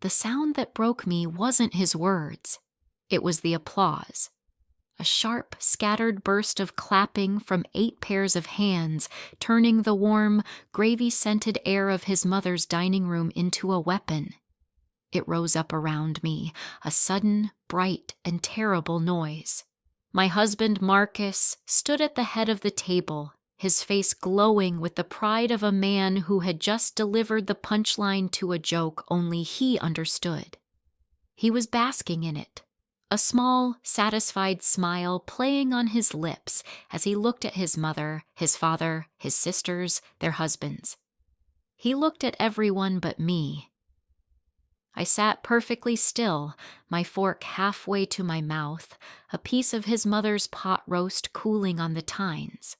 The sound that broke me wasn't his words. It was the applause. A sharp, scattered burst of clapping from 8 pairs of hands, turning the warm, gravy-scented air of his mother's dining room into a weapon. It rose up around me, a sudden, bright, and terrible noise. My husband, Marcus, stood at the head of the table, his face glowing with the pride of a man who had just delivered the punchline to a joke only he understood. He was basking in it, a small, satisfied smile playing on his lips as he looked at his mother, his father, his sisters, their husbands. He looked at everyone but me. I sat perfectly still, my fork halfway to my mouth, a piece of his mother's pot roast cooling on the tines.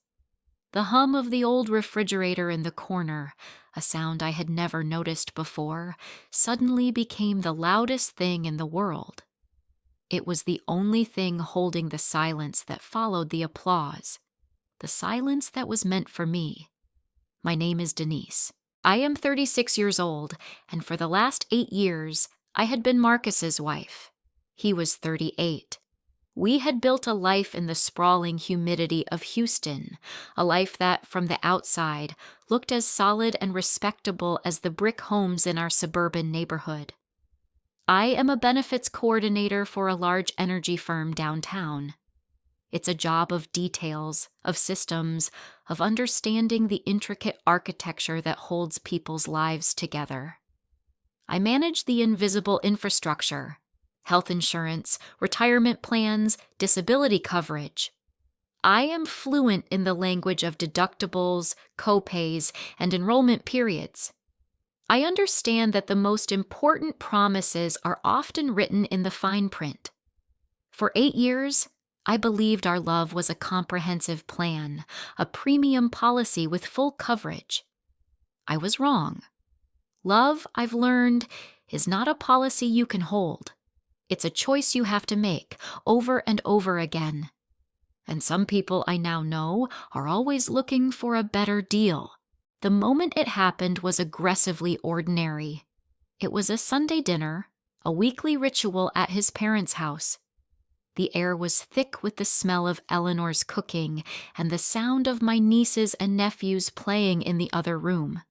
The hum of the old refrigerator in the corner, a sound I had never noticed before, suddenly became the loudest thing in the world. It was the only thing holding the silence that followed the applause, the silence that was meant for me. My name is Denise. I am 36 years old, and for the last 8 years, I had been Marcus's wife. He was 38. We had built a life in the sprawling humidity of Houston, a life that, from the outside, looked as solid and respectable as the brick homes in our suburban neighborhood. I am a benefits coordinator for a large energy firm downtown. It's a job of details, of systems, of understanding the intricate architecture that holds people's lives together. I manage the invisible infrastructure: health insurance, retirement plans, disability coverage. I am fluent in the language of deductibles, copays, and enrollment periods. I understand that the most important promises are often written in the fine print. For 8 years, I believed our love was a comprehensive plan, a premium policy with full coverage. I was wrong. Love, I've learned, is not a policy you can hold. It's a choice you have to make over and over again. And some people I now know are always looking for a better deal. The moment it happened was aggressively ordinary. It was a Sunday dinner, a weekly ritual at his parents' house. The air was thick with the smell of Eleanor's cooking and the sound of my nieces and nephews playing in the other room.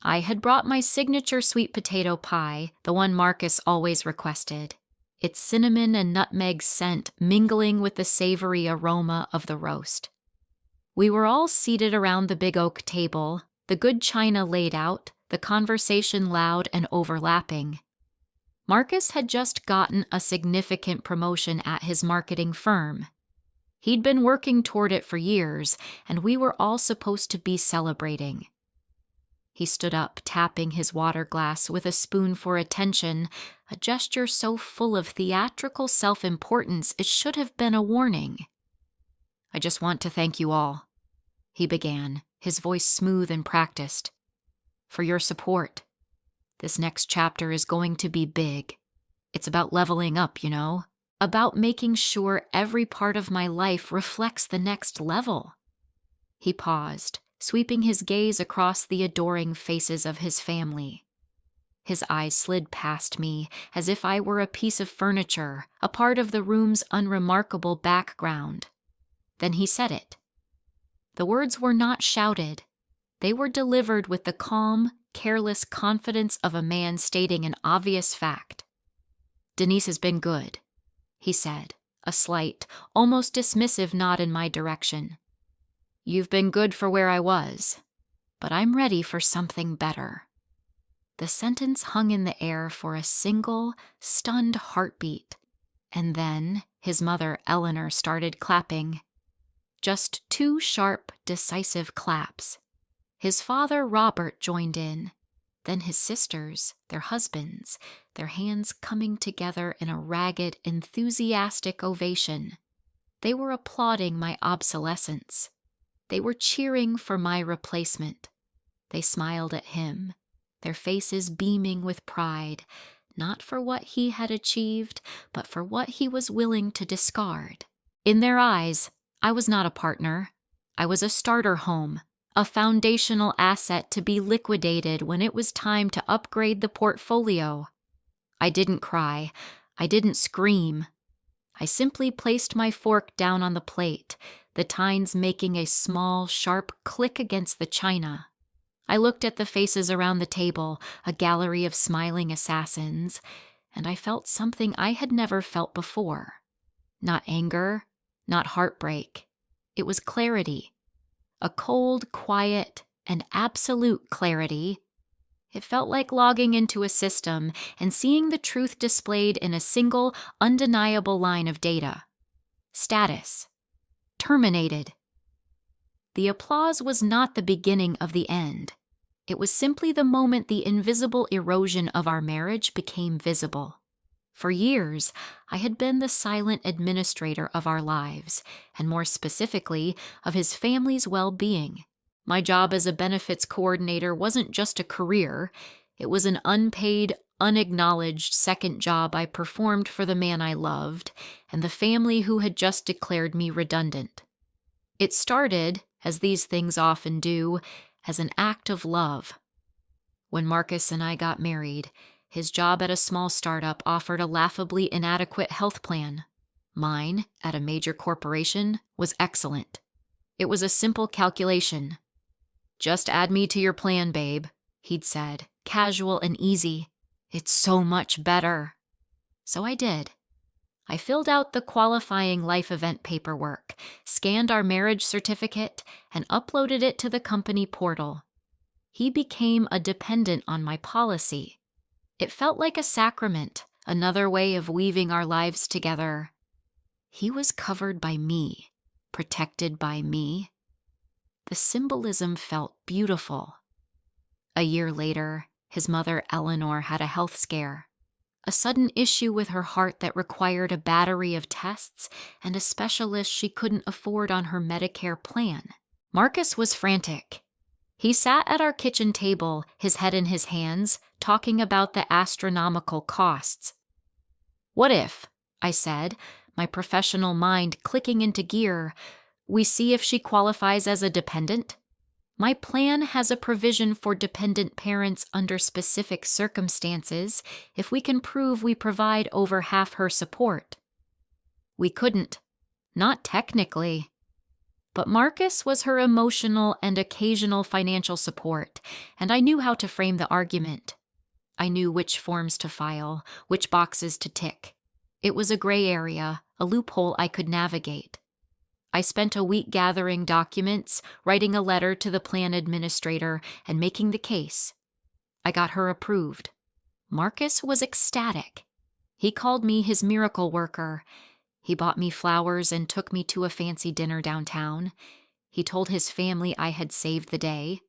I had brought my signature sweet potato pie, the one Marcus always requested, its cinnamon and nutmeg scent mingling with the savory aroma of the roast. We were all seated around the big oak table, the good china laid out, the conversation loud and overlapping. Marcus had just gotten a significant promotion at his marketing firm. He'd been working toward it for years, and we were all supposed to be celebrating. He stood up, tapping his water glass with a spoon for attention, a gesture so full of theatrical self-importance it should have been a warning. "I just want to thank you all," he began, his voice smooth and practiced, "for your support. This next chapter is going to be big. It's about leveling up, you know, about making sure every part of my life reflects the next level." He paused, sweeping his gaze across the adoring faces of his family. His eyes slid past me as if I were a piece of furniture, a part of the room's unremarkable background. Then he said it. The words were not shouted. They were delivered with the calm, careless confidence of a man stating an obvious fact. "Denise has been good," he said, a slight, almost dismissive nod in my direction. "You've been good for where I was, but I'm ready for something better." The sentence hung in the air for a single, stunned heartbeat, and then his mother, Eleanor, started clapping. Just 2 sharp, decisive claps. His father, Robert, joined in. Then his sisters, their husbands, their hands coming together in a ragged, enthusiastic ovation. They were applauding my obsolescence. They were cheering for my replacement. They smiled at him, their faces beaming with pride, not for what he had achieved, but for what he was willing to discard. In their eyes, I was not a partner. I was a starter home, a foundational asset to be liquidated when it was time to upgrade the portfolio. I didn't cry. I didn't scream. I simply placed my fork down on the plate, the tines making a small, sharp click against the china. I looked at the faces around the table, a gallery of smiling assassins, and I felt something I had never felt before. Not anger, not heartbreak. It was clarity. A cold, quiet, and absolute clarity. It felt like logging into a system and seeing the truth displayed in a single, undeniable line of data. Status. Terminated. The applause was not the beginning of the end. It was simply the moment the invisible erosion of our marriage became visible. For years, I had been the silent administrator of our lives, and more specifically, of his family's well-being. My job as a benefits coordinator wasn't just a career. It was an unpaid, unacknowledged second job I performed for the man I loved and the family who had just declared me redundant. It started, as these things often do, as an act of love. When Marcus and I got married, his job at a small startup offered a laughably inadequate health plan. Mine, at a major corporation, was excellent. It was a simple calculation. "Just add me to your plan, babe," he'd said, casual and easy. "It's so much better." So I did. I filled out the qualifying life event paperwork, scanned our marriage certificate, and uploaded it to the company portal. He became a dependent on my policy. It felt like a sacrament, another way of weaving our lives together. He was covered by me, protected by me. The symbolism felt beautiful. A year later, his mother Eleanor had a health scare. A sudden issue with her heart that required a battery of tests and a specialist she couldn't afford on her Medicare plan. Marcus was frantic. He sat at our kitchen table, his head in his hands, talking about the astronomical costs. "What if," I said, my professional mind clicking into gear, "we see if she qualifies as a dependent? My plan has a provision for dependent parents under specific circumstances if we can prove we provide over half her support." We couldn't. Not technically. But Marcus was her emotional and occasional financial support, and I knew how to frame the argument. I knew which forms to file, which boxes to tick. It was a gray area, a loophole I could navigate. I spent a week gathering documents, writing a letter to the plan administrator, and making the case. I got her approved. Marcus was ecstatic. He called me his miracle worker. He bought me flowers and took me to a fancy dinner downtown. He told his family I had saved the day.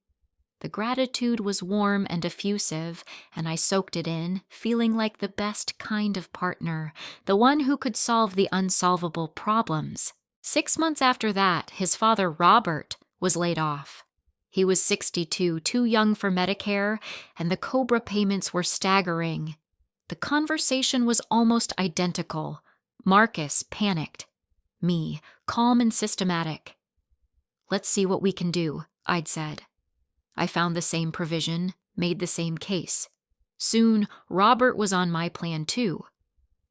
The gratitude was warm and effusive, and I soaked it in, feeling like the best kind of partner, the one who could solve the unsolvable problems. 6 months after that, his father, Robert, was laid off. He was 62, too young for Medicare, and the COBRA payments were staggering. The conversation was almost identical. Marcus panicked. Me, calm and systematic. "Let's see what we can do," I'd said. I found the same provision, made the same case. Soon, Robert was on my plan too.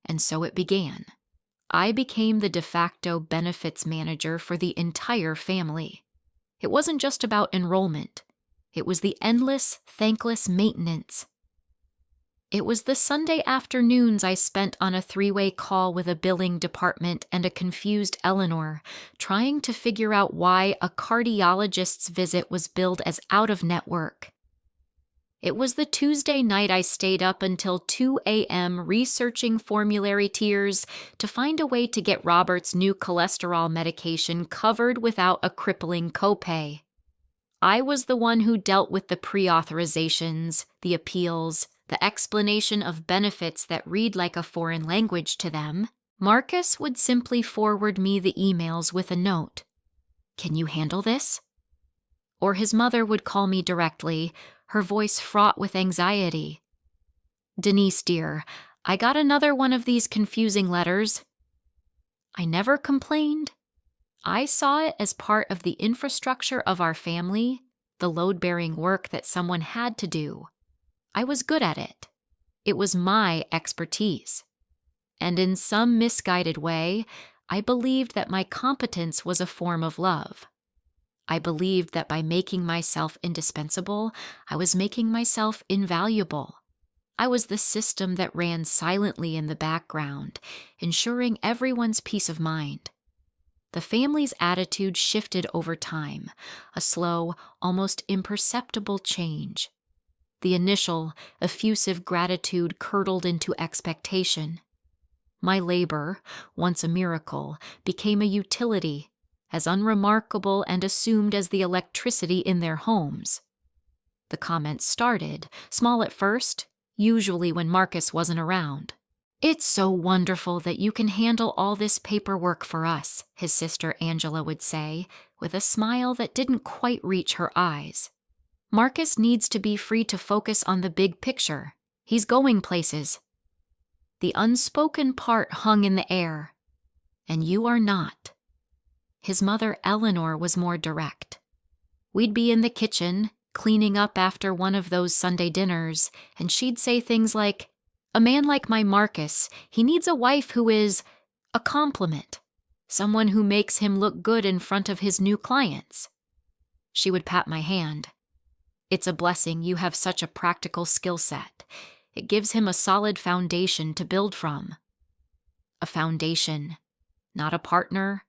And so it began. I became the de facto benefits manager for the entire family. It wasn't just about enrollment. It was the endless, thankless maintenance. It was the Sunday afternoons I spent on a 3-way call with a billing department and a confused Eleanor, trying to figure out why a cardiologist's visit was billed as out-of-network. It was the Tuesday night I stayed up until 2 a.m. researching formulary tiers to find a way to get Robert's new cholesterol medication covered without a crippling copay. I was the one who dealt with the pre-authorizations, the appeals, the explanation of benefits that read like a foreign language to them. Marcus would simply forward me the emails with a note. "Can you handle this?" Or his mother would call me directly, her voice fraught with anxiety. "Denise, dear, I got another one of these confusing letters." I never complained. I saw it as part of the infrastructure of our family, the load-bearing work that someone had to do. I was good at it. It was my expertise. And in some misguided way, I believed that my competence was a form of love. I believed that by making myself indispensable, I was making myself invaluable. I was the system that ran silently in the background, ensuring everyone's peace of mind. The family's attitude shifted over time, a slow, almost imperceptible change. The initial, effusive gratitude curdled into expectation. My labor, once a miracle, became a utility, as unremarkable and assumed as the electricity in their homes. The comments started, small at first, usually when Marcus wasn't around. "It's so wonderful that you can handle all this paperwork for us," his sister Angela would say, with a smile that didn't quite reach her eyes. "Marcus needs to be free to focus on the big picture. He's going places." The unspoken part hung in the air. "And you are not." His mother Eleanor was more direct. We'd be in the kitchen, cleaning up after one of those Sunday dinners, and she'd say things like, "A man like my Marcus, he needs a wife who is a compliment, someone who makes him look good in front of his new clients." She would pat my hand. "It's a blessing you have such a practical skill set. It gives him a solid foundation to build from." A foundation, not a partner,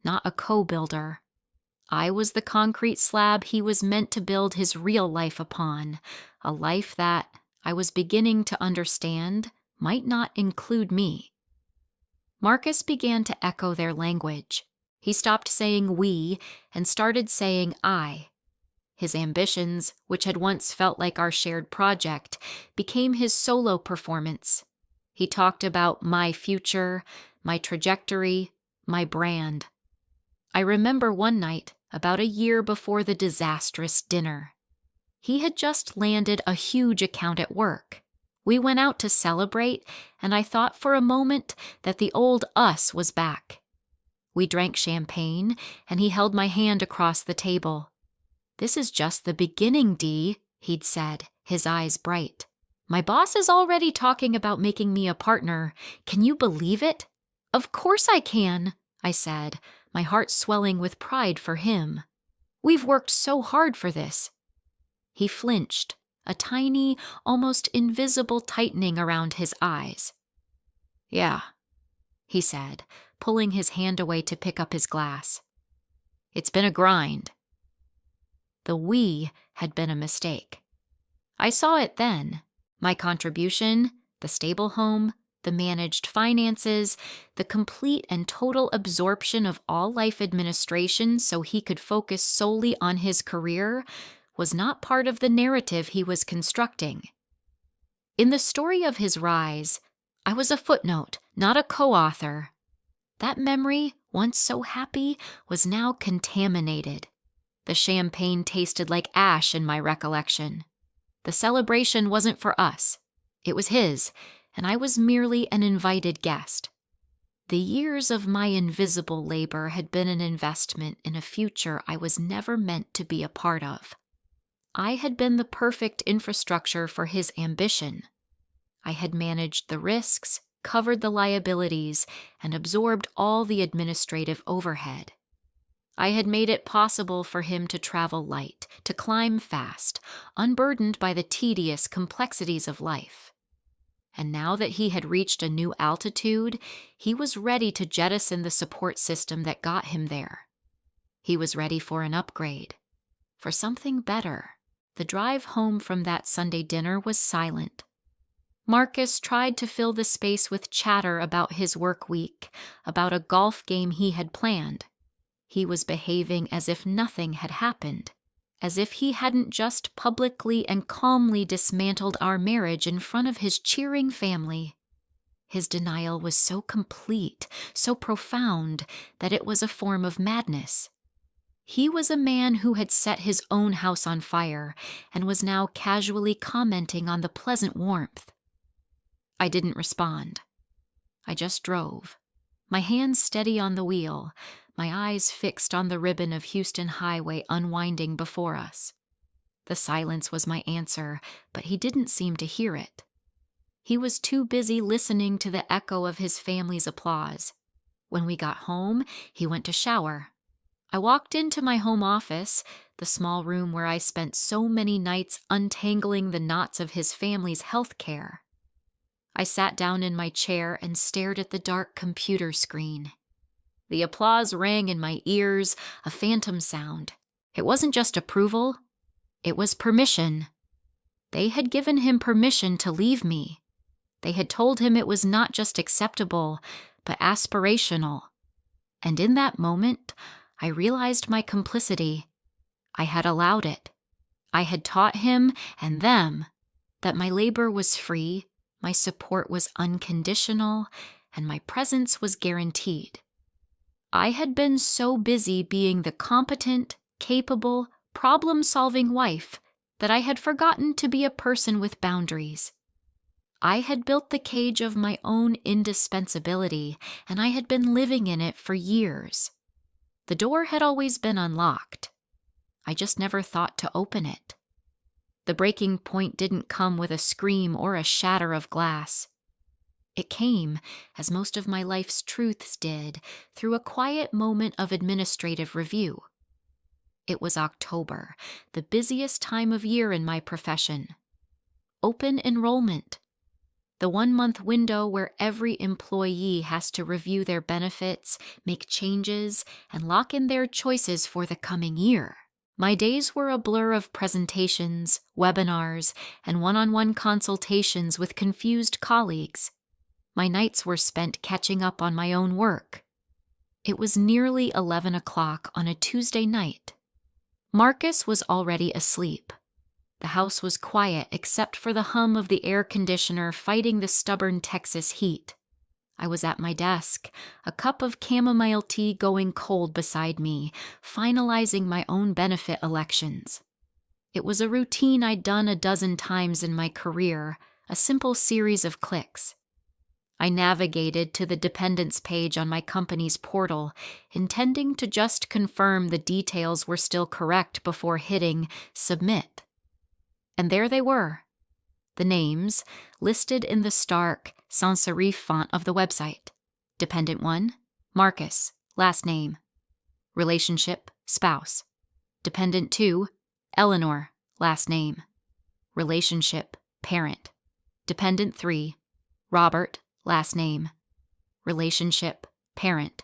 not a co-builder. I was the concrete slab he was meant to build his real life upon, a life that, I was beginning to understand, might not include me. Marcus began to echo their language. He stopped saying we and started saying I. His ambitions, which had once felt like our shared project, became his solo performance. He talked about my future, my trajectory, my brand. I remember one night, about a year before the disastrous dinner. He had just landed a huge account at work. We went out to celebrate, and I thought for a moment that the old us was back. We drank champagne, and he held my hand across the table. "This is just the beginning, Dee," he'd said, his eyes bright. "My boss is already talking about making me a partner. Can you believe it?" "Of course I can," I said, my heart swelling with pride for him. "We've worked so hard for this." He flinched, a tiny, almost invisible tightening around his eyes. "Yeah," he said, pulling his hand away to pick up his glass. "It's been a grind." The "we" had been a mistake. I saw it then. My contribution, the stable home, the managed finances, the complete and total absorption of all life administration so he could focus solely on his career, was not part of the narrative he was constructing. In the story of his rise, I was a footnote, not a co-author. That memory, once so happy, was now contaminated. The champagne tasted like ash in my recollection. The celebration wasn't for us. It was his, and I was merely an invited guest. The years of my invisible labor had been an investment in a future I was never meant to be a part of. I had been the perfect infrastructure for his ambition. I had managed the risks, covered the liabilities, and absorbed all the administrative overhead. I had made it possible for him to travel light, to climb fast, unburdened by the tedious complexities of life. And now that he had reached a new altitude, he was ready to jettison the support system that got him there. He was ready for an upgrade, for something better. The drive home from that Sunday dinner was silent. Marcus tried to fill the space with chatter about his work week, about a golf game he had planned. He was behaving as if nothing had happened, as if he hadn't just publicly and calmly dismantled our marriage in front of his cheering family. His denial was so complete, so profound, that it was a form of madness. He was a man who had set his own house on fire and was now casually commenting on the pleasant warmth. I didn't respond. I just drove, my hands steady on the wheel, my eyes fixed on the ribbon of Houston Highway unwinding before us. The silence was my answer, but he didn't seem to hear it. He was too busy listening to the echo of his family's applause. When we got home, he went to shower. I walked into my home office, the small room where I spent so many nights untangling the knots of his family's health care. I sat down in my chair and stared at the dark computer screen. The applause rang in my ears, a phantom sound. It wasn't just approval, it was permission. They had given him permission to leave me. They had told him it was not just acceptable, but aspirational. And in that moment, I realized my complicity. I had allowed it. I had taught him and them that my labor was free, my support was unconditional, and my presence was guaranteed. I had been so busy being the competent, capable, problem-solving wife that I had forgotten to be a person with boundaries. I had built the cage of my own indispensability, and I had been living in it for years. The door had always been unlocked. I just never thought to open it. The breaking point didn't come with a scream or a shatter of glass. It came, as most of my life's truths did, through a quiet moment of administrative review. It was October, the busiest time of year in my profession. Open enrollment. The 1-month window where every employee has to review their benefits, make changes, and lock in their choices for the coming year. My days were a blur of presentations, webinars, and one-on-one consultations with confused colleagues. My nights were spent catching up on my own work. It was nearly 11 o'clock on a Tuesday night. Marcus was already asleep. The house was quiet except for the hum of the air conditioner fighting the stubborn Texas heat. I was at my desk, a cup of chamomile tea going cold beside me, finalizing my own benefit elections. It was a routine I'd done a dozen times in my career, a simple series of clicks. I navigated to the dependents page on my company's portal, intending to just confirm the details were still correct before hitting submit. And there they were, the names listed in the stark sans serif font of the website. Dependent 1, Marcus, last name. Relationship, spouse. Dependent 2, Eleanor, last name. Relationship, parent. Dependent 3, Robert, last name. Relationship, parent.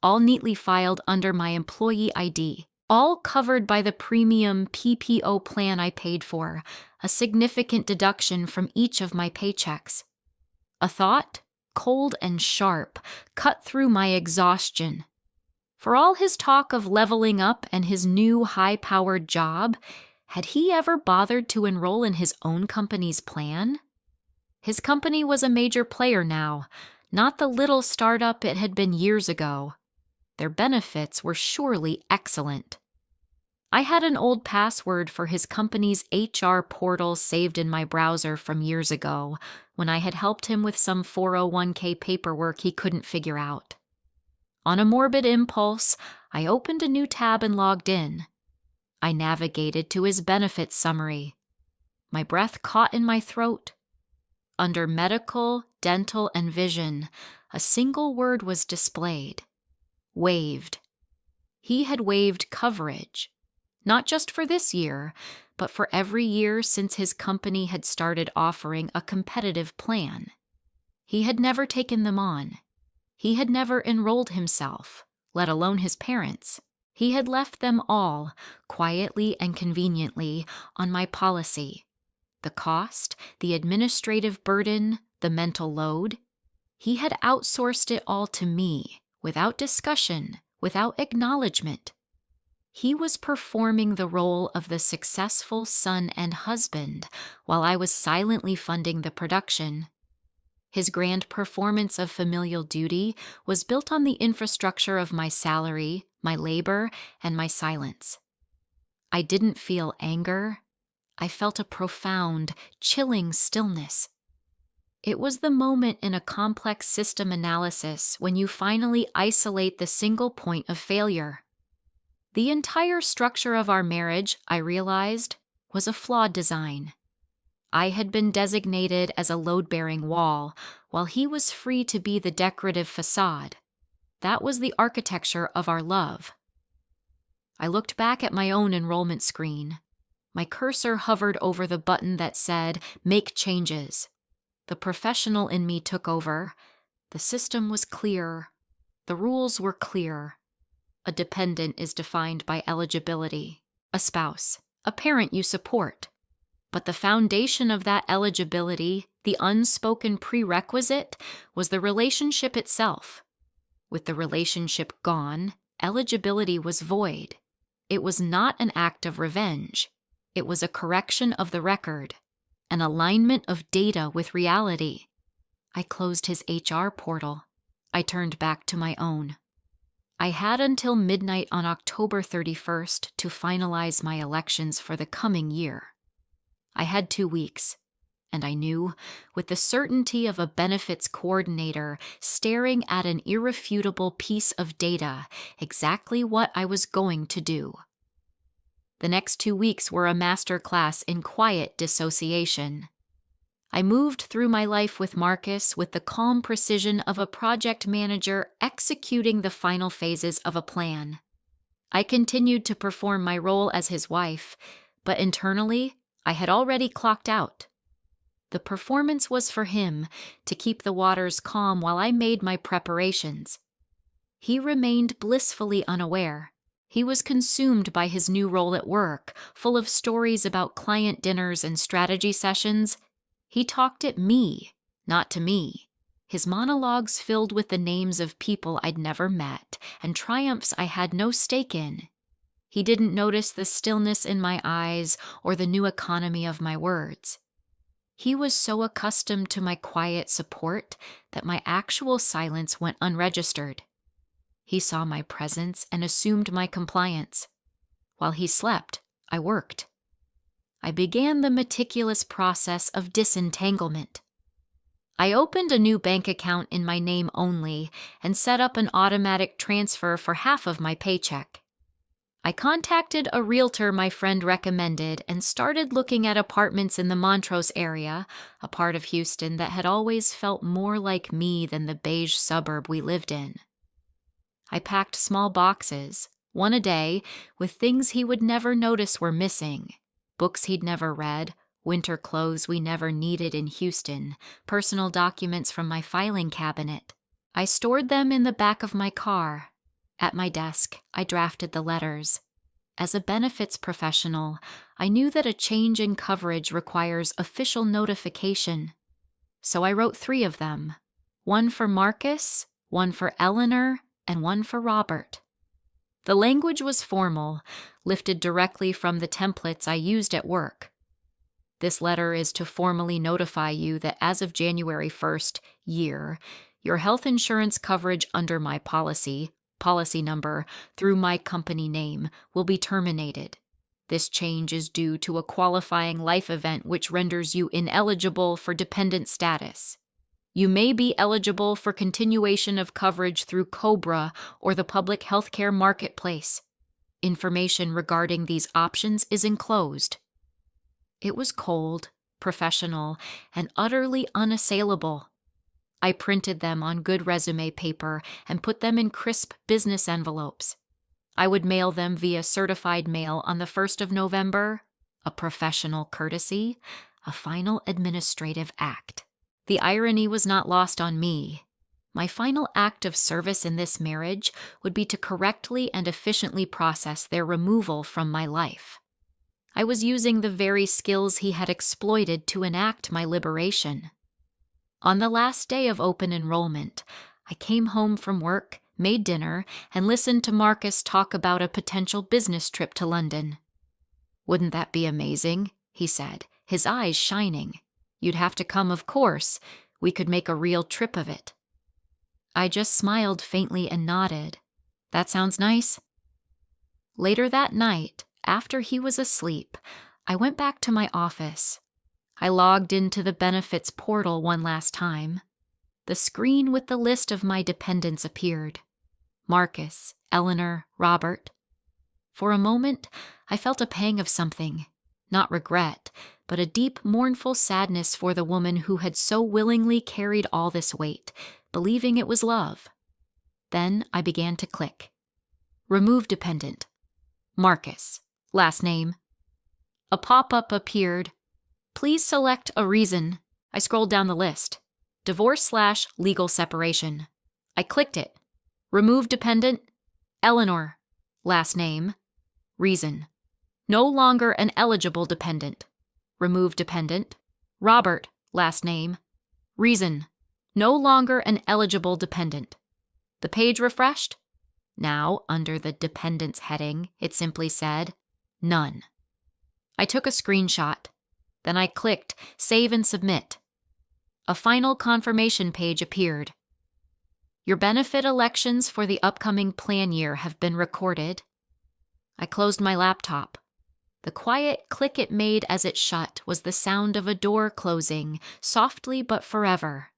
All neatly filed under my employee ID. All covered by the premium PPO plan I paid for, a significant deduction from each of my paychecks. A thought, cold and sharp, cut through my exhaustion. For all his talk of leveling up and his new high-powered job, had he ever bothered to enroll in his own company's plan? His company was a major player now, not the little startup it had been years ago. Their benefits were surely excellent. I had an old password for his company's HR portal saved in my browser from years ago, when I had helped him with some 401k paperwork he couldn't figure out. On a morbid impulse, I opened a new tab and logged in. I navigated to his benefits summary. My breath caught in my throat. Under medical, dental, and vision, a single word was displayed. Waived. He had waived coverage, not just for this year, but for every year since his company had started offering a competitive plan. He had never taken them on. He had never enrolled himself, let alone his parents. He had left them all, quietly and conveniently, on my policy. The cost, the administrative burden, the mental load. He had outsourced it all to me, without discussion, without acknowledgement. He was performing the role of the successful son and husband while I was silently funding the production. His grand performance of familial duty was built on the infrastructure of my salary, my labor, and my silence. I didn't feel anger. I felt a profound, chilling stillness. It was the moment in a complex system analysis when you finally isolate the single point of failure. The entire structure of our marriage, I realized, was a flawed design. I had been designated as a load-bearing wall, while he was free to be the decorative facade. That was the architecture of our love. I looked back at my own enrollment screen. My cursor hovered over the button that said, "Make changes." The professional in me took over. The system was clear. The rules were clear. A dependent is defined by eligibility, a spouse, a parent you support. But the foundation of that eligibility, the unspoken prerequisite, was the relationship itself. With the relationship gone, eligibility was void. It was not an act of revenge. It was a correction of the record, an alignment of data with reality. I closed his HR portal. I turned back to my own. I had until midnight on October 31st to finalize my elections for the coming year. I had 2 weeks, and I knew, with the certainty of a benefits coordinator staring at an irrefutable piece of data, exactly what I was going to do. The next 2 weeks were a masterclass in quiet dissociation. I moved through my life with Marcus with the calm precision of a project manager executing the final phases of a plan. I continued to perform my role as his wife, but internally, I had already clocked out. The performance was for him, to keep the waters calm while I made my preparations. He remained blissfully unaware. He was consumed by his new role at work, full of stories about client dinners and strategy sessions. He talked at me, not to me. His monologues filled with the names of people I'd never met and triumphs I had no stake in. He didn't notice the stillness in my eyes or the new economy of my words. He was so accustomed to my quiet support that my actual silence went unregistered. He saw my presence and assumed my compliance. While he slept, I worked. I began the meticulous process of disentanglement. I opened a new bank account in my name only and set up an automatic transfer for half of my paycheck. I contacted a realtor my friend recommended and started looking at apartments in the Montrose area, a part of Houston that had always felt more like me than the beige suburb we lived in. I packed small boxes, one a day, with things he would never notice were missing. Books he'd never read, winter clothes we never needed in Houston, personal documents from my filing cabinet. I stored them in the back of my car. At my desk, I drafted the letters. As a benefits professional, I knew that a change in coverage requires official notification. So I wrote 3 of them, one for Marcus, one for Eleanor, and one for Robert. The language was formal, lifted directly from the templates I used at work. This letter is to formally notify you that as of January 1st, your health insurance coverage under my policy number, through my company name, will be terminated. This change is due to a qualifying life event which renders you ineligible for dependent status. You may be eligible for continuation of coverage through COBRA or the public healthcare marketplace. Information regarding these options is enclosed. It was cold, professional, and utterly unassailable. I printed them on good resume paper and put them in crisp business envelopes. I would mail them via certified mail on the 1st of November, a professional courtesy, a final administrative act. The irony was not lost on me. My final act of service in this marriage would be to correctly and efficiently process their removal from my life. I was using the very skills he had exploited to enact my liberation. On the last day of open enrollment, I came home from work, made dinner, and listened to Marcus talk about a potential business trip to London. "Wouldn't that be amazing?" he said, his eyes shining. "You'd have to come, of course. We could make a real trip of it." I just smiled faintly and nodded. "That sounds nice." Later that night, after he was asleep, I went back to my office. I logged into the benefits portal one last time. The screen with the list of my dependents appeared. Marcus, Eleanor, Robert. For a moment, I felt a pang of something, not regret, but a deep, mournful sadness for the woman who had so willingly carried all this weight, believing it was love. Then I began to click. Remove dependent. Marcus. Last name. A pop-up appeared. Please select a reason. I scrolled down the list. Divorce/legal separation. I clicked it. Remove dependent. Eleanor. Last name. Reason. No longer an eligible dependent. Remove dependent. Robert. Last name. Reason. No longer an eligible dependent. The page refreshed. Now, under the dependents heading, it simply said, none. I took a screenshot. Then I clicked Save and Submit. A final confirmation page appeared. Your benefit elections for the upcoming plan year have been recorded. I closed my laptop. The quiet click it made as it shut was the sound of a door closing, softly but forever.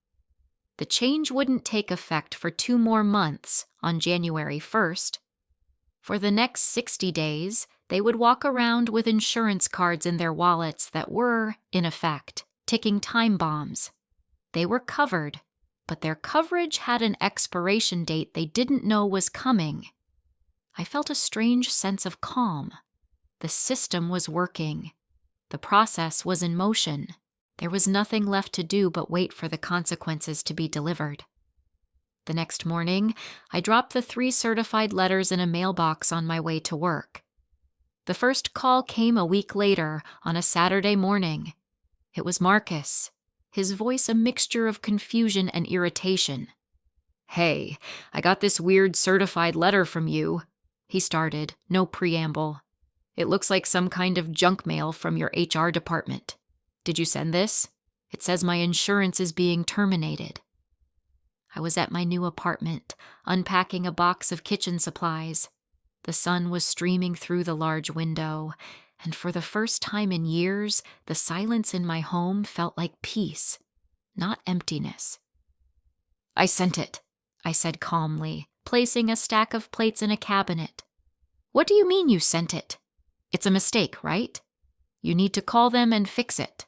The change wouldn't take effect for 2 more months on January 1st. For the next 60 days, they would walk around with insurance cards in their wallets that were, in effect, ticking time bombs. They were covered, but their coverage had an expiration date they didn't know was coming. I felt a strange sense of calm. The system was working. The process was in motion. There was nothing left to do but wait for the consequences to be delivered. The next morning, I dropped the 3 certified letters in a mailbox on my way to work. The first call came a week later, on a Saturday morning. It was Marcus, his voice a mixture of confusion and irritation. "Hey, I got this weird certified letter from you," he started, no preamble. "It looks like some kind of junk mail from your HR department. Did you send this? It says my insurance is being terminated." I was at my new apartment, unpacking a box of kitchen supplies. The sun was streaming through the large window, and for the first time in years, the silence in my home felt like peace, not emptiness. "I sent it," I said calmly, placing a stack of plates in a cabinet. "What do you mean you sent it? It's a mistake, right? You need to call them and fix it."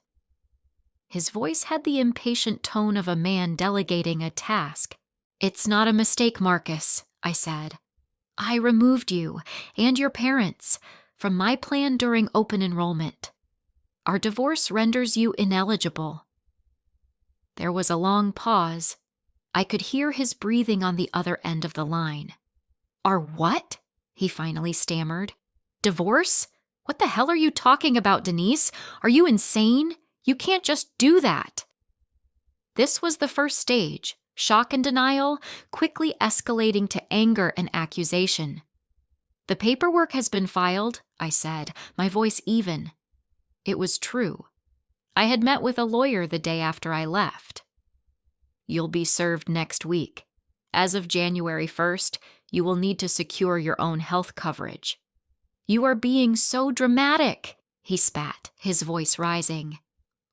His voice had the impatient tone of a man delegating a task. "It's not a mistake, Marcus," I said. "I removed you and your parents from my plan during open enrollment. Our divorce renders you ineligible." There was a long pause. I could hear his breathing on the other end of the line. "Our what?" he finally stammered. "Divorce? What the hell are you talking about, Denise? Are you insane? You can't just do that." This was the first stage, shock and denial, quickly escalating to anger and accusation. "The paperwork has been filed," I said, my voice even. It was true. I had met with a lawyer the day after I left. "You'll be served next week. As of January 1st, you will need to secure your own health coverage." "You are being so dramatic," he spat, his voice rising.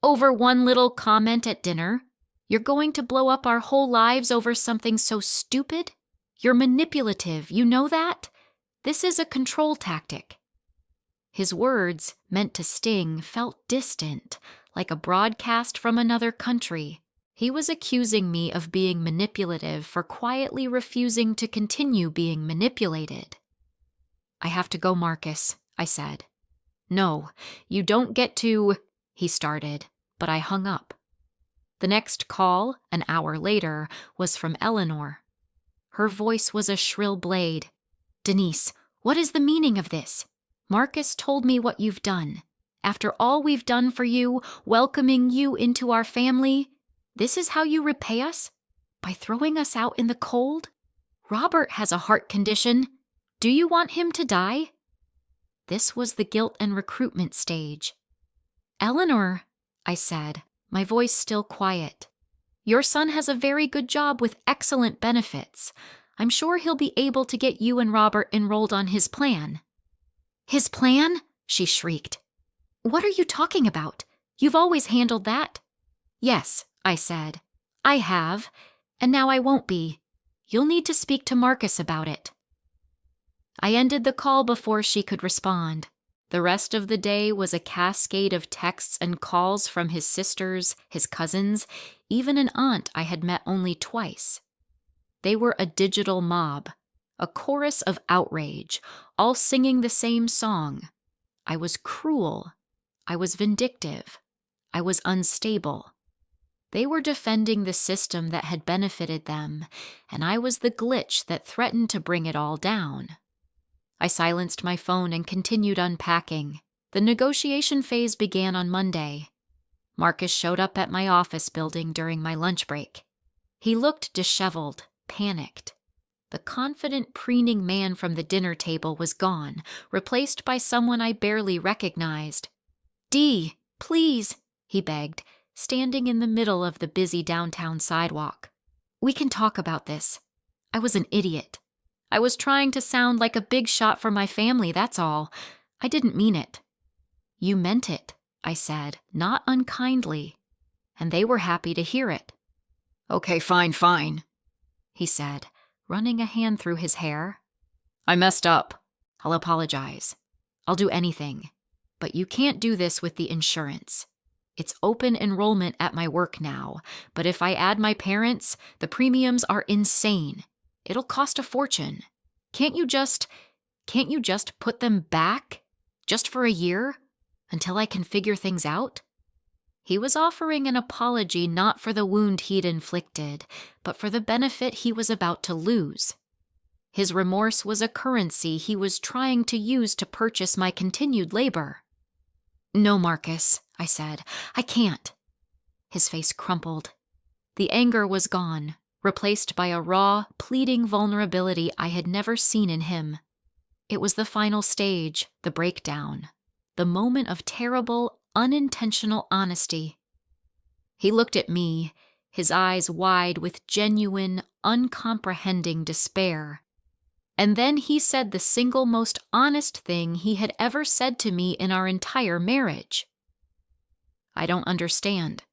"Over one little comment at dinner? You're going to blow up our whole lives over something so stupid? You're manipulative, you know that? This is a control tactic." His words, meant to sting, felt distant, like a broadcast from another country. He was accusing me of being manipulative for quietly refusing to continue being manipulated. "I have to go, Marcus," I said. "No, you don't get to," he started, but I hung up. The next call, an hour later, was from Eleanor. Her voice was a shrill blade. "Denise, what is the meaning of this? Marcus told me what you've done. After all we've done for you, welcoming you into our family, this is how you repay us? By throwing us out in the cold? Robert has a heart condition. Do you want him to die?" This was the guilt and recruitment stage. "Eleanor," I said, my voice still quiet, "your son has a very good job with excellent benefits. I'm sure he'll be able to get you and Robert enrolled on his plan." "His plan?" she shrieked. "What are you talking about? You've always handled that." "Yes," I said. "I have, and now I won't be. You'll need to speak to Marcus about it." I ended the call before she could respond. The rest of the day was a cascade of texts and calls from his sisters, his cousins, even an aunt I had met only twice. They were a digital mob, a chorus of outrage, all singing the same song. I was cruel. I was vindictive. I was unstable. They were defending the system that had benefited them, and I was the glitch that threatened to bring it all down. I silenced my phone and continued unpacking. The negotiation phase began on Monday. Marcus showed up at my office building during my lunch break. He looked disheveled, panicked. The confident, preening man from the dinner table was gone, replaced by someone I barely recognized. "Dee, please," he begged, standing in the middle of the busy downtown sidewalk. "We can talk about this. I was an idiot. I was trying to sound like a big shot for my family, that's all. I didn't mean it." "You meant it," I said, not unkindly, and they were happy to hear it. "Okay, fine," he said, running a hand through his hair. "I messed up. I'll apologize. I'll do anything. But you can't do this with the insurance. It's open enrollment at my work now, but if I add my parents, the premiums are insane. It'll cost a fortune. Can't you just put them back? Just for a year? Until I can figure things out?" He was offering an apology not for the wound he'd inflicted, but for the benefit he was about to lose. His remorse was a currency he was trying to use to purchase my continued labor. "No, Marcus," I said. "I can't." His face crumpled. The anger was gone, replaced by a raw, pleading vulnerability I had never seen in him. It was the final stage, the breakdown, the moment of terrible, unintentional honesty. He looked at me, his eyes wide with genuine, uncomprehending despair. And then he said the single most honest thing he had ever said to me in our entire marriage. "I don't understand,"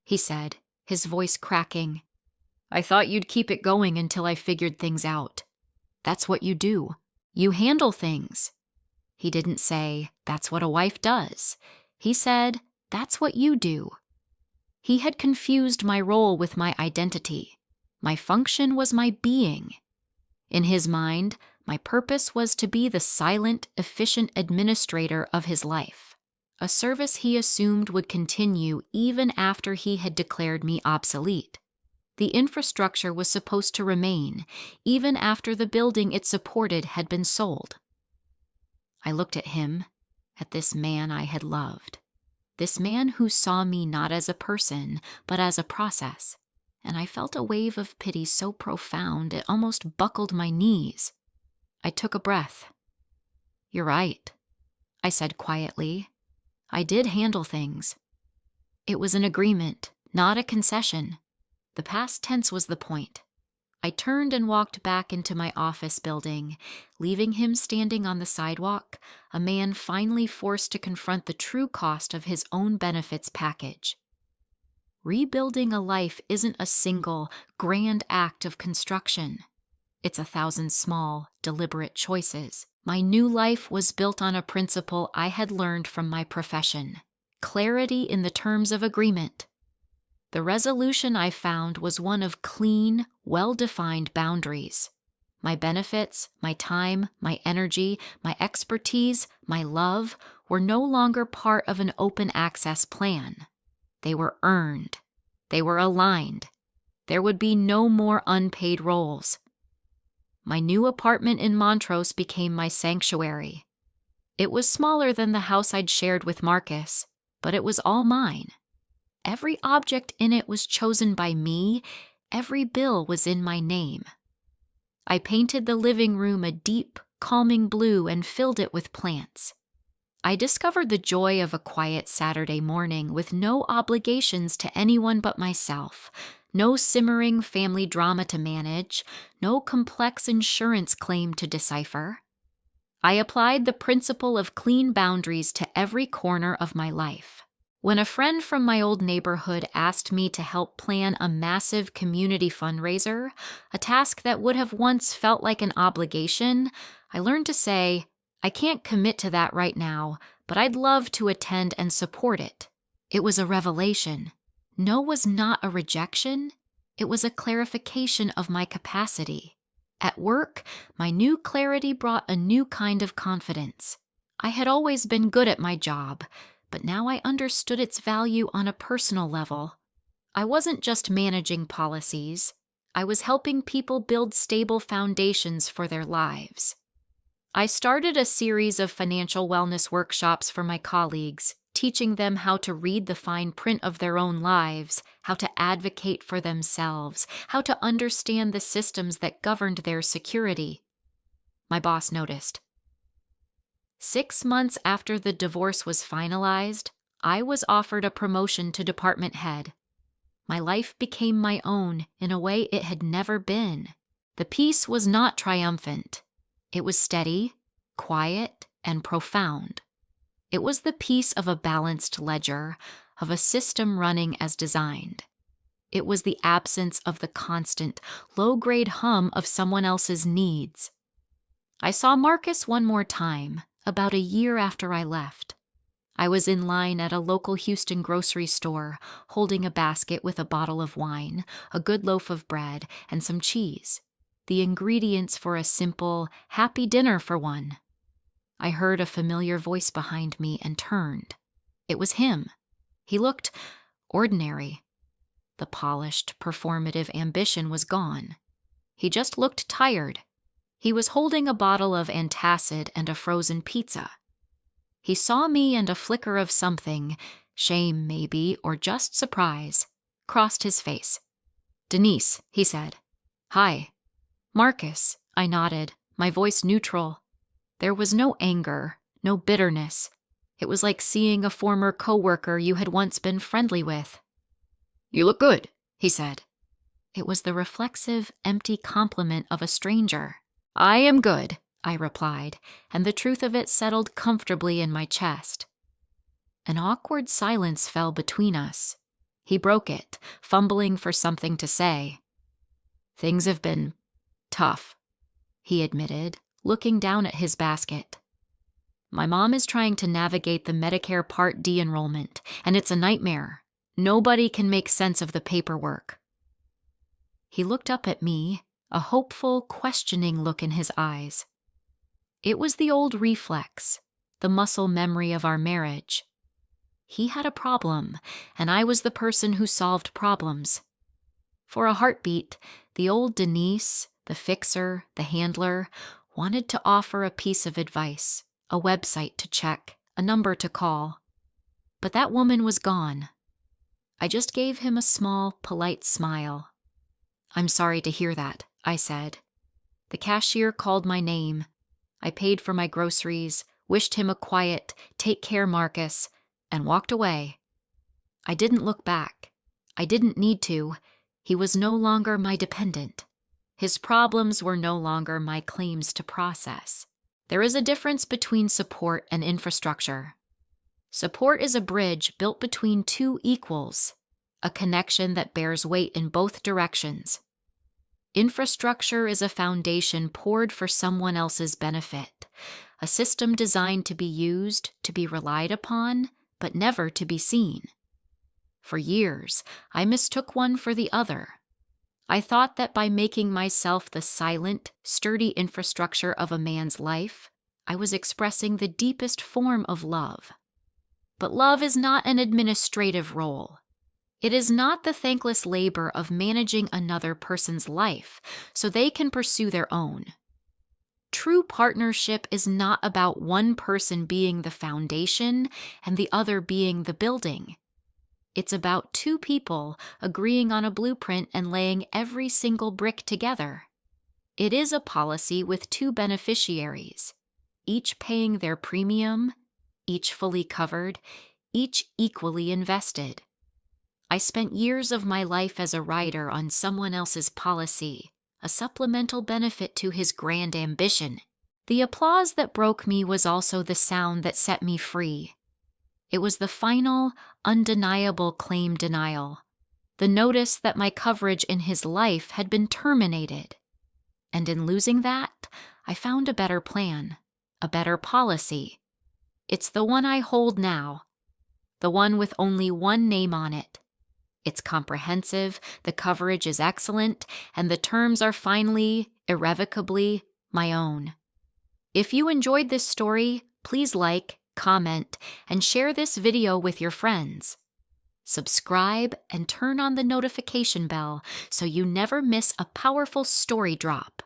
he said, his voice cracking. "I thought you'd keep it going until I figured things out. That's what you do. You handle things." He didn't say, "That's what a wife does." He said, "That's what you do." He had confused my role with my identity. My function was my being. In his mind, my purpose was to be the silent, efficient administrator of his life, a service he assumed would continue even after he had declared me obsolete. The infrastructure was supposed to remain, even after the building it supported had been sold. I looked at him, at this man I had loved, this man who saw me not as a person, but as a process, and I felt a wave of pity so profound it almost buckled my knees. I took a breath. "You're right," I said quietly. "I did handle things. It was an agreement, not a concession. The past tense was the point." I turned and walked back into my office building, leaving him standing on the sidewalk, a man finally forced to confront the true cost of his own benefits package. Rebuilding a life isn't a single, grand act of construction. It's 1,000 small, deliberate choices. My new life was built on a principle I had learned from my profession: clarity in the terms of agreement. The resolution I found was one of clean, well-defined boundaries. My benefits, my time, my energy, my expertise, my love were no longer part of an open access plan. They were earned. They were aligned. There would be no more unpaid roles. My new apartment in Montrose became my sanctuary. It was smaller than the house I'd shared with Marcus, but it was all mine. Every object in it was chosen by me. Every bill was in my name. I painted the living room a deep, calming blue and filled it with plants. I discovered the joy of a quiet Saturday morning with no obligations to anyone but myself, no simmering family drama to manage, no complex insurance claim to decipher. I applied the principle of clean boundaries to every corner of my life. When a friend from my old neighborhood asked me to help plan a massive community fundraiser, a task that would have once felt like an obligation, I learned to say, I can't commit to that right now, but I'd love to attend and support it. It was a revelation. No was not a rejection. It was a clarification of my capacity. At work, my new clarity brought a new kind of confidence. I had always been good at my job, but now I understood its value on a personal level. I wasn't just managing policies. I was helping people build stable foundations for their lives. I started a series of financial wellness workshops for my colleagues, teaching them how to read the fine print of their own lives, how to advocate for themselves, how to understand the systems that governed their security. My boss noticed. 6 months after the divorce was finalized, I was offered a promotion to department head. My life became my own in a way it had never been. The peace was not triumphant. It was steady, quiet, and profound. It was the peace of a balanced ledger, of a system running as designed. It was the absence of the constant, low-grade hum of someone else's needs. I saw Marcus one more time, about a year after I left. I was in line at a local Houston grocery store, holding a basket with a bottle of wine, a good loaf of bread, and some cheese. The ingredients for a simple, happy dinner for one. I heard a familiar voice behind me and turned. It was him. He looked ordinary. The polished, performative ambition was gone. He just looked tired. He was holding a bottle of antacid and a frozen pizza. He saw me, and a flicker of something, shame maybe, or just surprise, crossed his face. "Denise," he said. "Hi." "Marcus," I nodded, my voice neutral. There was no anger, no bitterness. It was like seeing a former coworker you had once been friendly with. "You look good," he said. It was the reflexive, empty compliment of a stranger. "I am good," I replied, and the truth of it settled comfortably in my chest. An awkward silence fell between us. He broke it, fumbling for something to say. "Things have been tough," he admitted, looking down at his basket. "My mom is trying to navigate the Medicare Part D enrollment, and it's a nightmare. Nobody can make sense of the paperwork." He looked up at me, a hopeful, questioning look in his eyes. It was the old reflex, the muscle memory of our marriage. He had a problem, and I was the person who solved problems. For a heartbeat, the old Denise, the fixer, the handler, wanted to offer a piece of advice, a website to check, a number to call. But that woman was gone. I just gave him a small, polite smile. "I'm sorry to hear that," I said. The cashier called my name. I paid for my groceries, wished him a quiet, "Take care, Marcus," and walked away. I didn't look back. I didn't need to. He was no longer my dependent. His problems were no longer my claims to process. There is a difference between support and infrastructure. Support is a bridge built between two equals, a connection that bears weight in both directions. Infrastructure is a foundation poured for someone else's benefit, a system designed to be used, to be relied upon, but never to be seen. For years, I mistook one for the other. I thought that by making myself the silent, sturdy infrastructure of a man's life, I was expressing the deepest form of love. But love is not an administrative role. It is not the thankless labor of managing another person's life so they can pursue their own. True partnership is not about one person being the foundation and the other being the building. It's about two people agreeing on a blueprint and laying every single brick together. It is a policy with two beneficiaries, each paying their premium, each fully covered, each equally invested. I spent years of my life as a rider on someone else's policy, a supplemental benefit to his grand ambition. The applause that broke me was also the sound that set me free. It was the final, undeniable claim denial, the notice that my coverage in his life had been terminated. And in losing that, I found a better plan, a better policy. It's the one I hold now, the one with only one name on it. It's comprehensive, the coverage is excellent, and the terms are finally, irrevocably my own. If you enjoyed this story, please like, comment, and share this video with your friends. Subscribe and turn on the notification bell so you never miss a powerful story drop.